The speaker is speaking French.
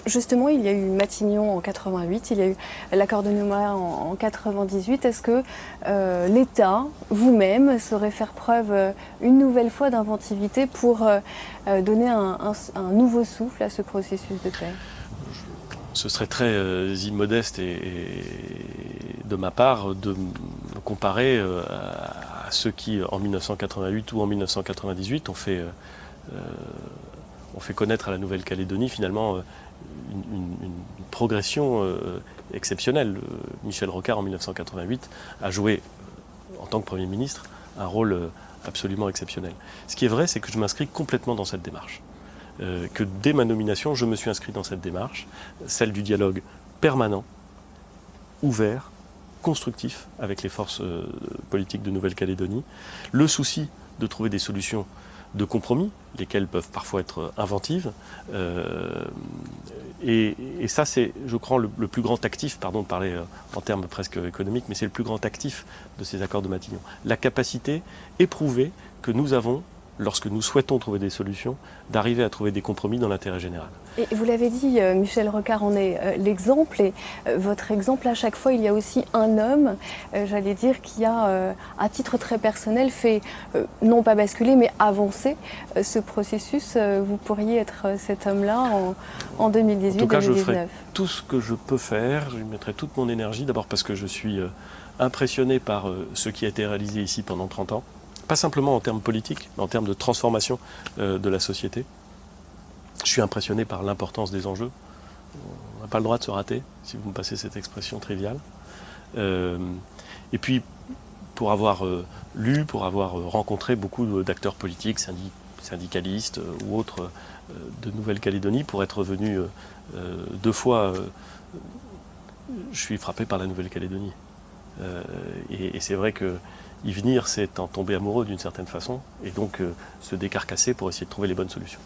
Justement, il y a eu Matignon en 88, il y a eu l'accord de Nouméa en 98. Est-ce que l'État, vous-même, saurait faire preuve une nouvelle fois d'inventivité pour donner un nouveau souffle à ce processus de paix? Ce serait très immodeste et de ma part de me comparer à ceux qui, en 1988 ou en 1998, ont fait connaître à la Nouvelle-Calédonie finalement une progression exceptionnelle. Michel Rocard, en 1988, a joué, en tant que Premier ministre, un rôle absolument exceptionnel. Ce qui est vrai, c'est que je m'inscris complètement dans cette démarche. Que dès ma nomination, je me suis inscrit dans cette démarche, celle du dialogue permanent, ouvert, constructif avec les forces politiques de Nouvelle-Calédonie, le souci de trouver des solutions de compromis, lesquelles peuvent parfois être inventives. Et ça, c'est, je crois, le plus grand actif, pardon de parler en termes presque économiques, mais c'est le plus grand actif de ces accords de Matignon. La capacité éprouvée que nous avons, lorsque nous souhaitons trouver des solutions, d'arriver à trouver des compromis dans l'intérêt général. Et vous l'avez dit, Michel Rocard en est l'exemple, et votre exemple, à chaque fois, il y a aussi un homme, j'allais dire, qui a, à titre très personnel, fait, non pas basculer, mais avancer ce processus. Vous pourriez être cet homme-là en 2018-2019. En tout cas, je ferai tout ce que je peux faire, je mettrai toute mon énergie, d'abord parce que je suis impressionné par ce qui a été réalisé ici pendant 30 ans, pas simplement en termes politiques, mais en termes de transformation de la société. Je suis impressionné par l'importance des enjeux. On n'a pas le droit de se rater, si vous me passez cette expression triviale. Et puis, pour avoir lu, pour avoir rencontré beaucoup d'acteurs politiques, syndicalistes ou autres de Nouvelle-Calédonie, pour être venu 2 fois, je suis frappé par la Nouvelle-Calédonie. Et c'est vrai que y venir, c'est en tomber amoureux d'une certaine façon, et donc se décarcasser pour essayer de trouver les bonnes solutions.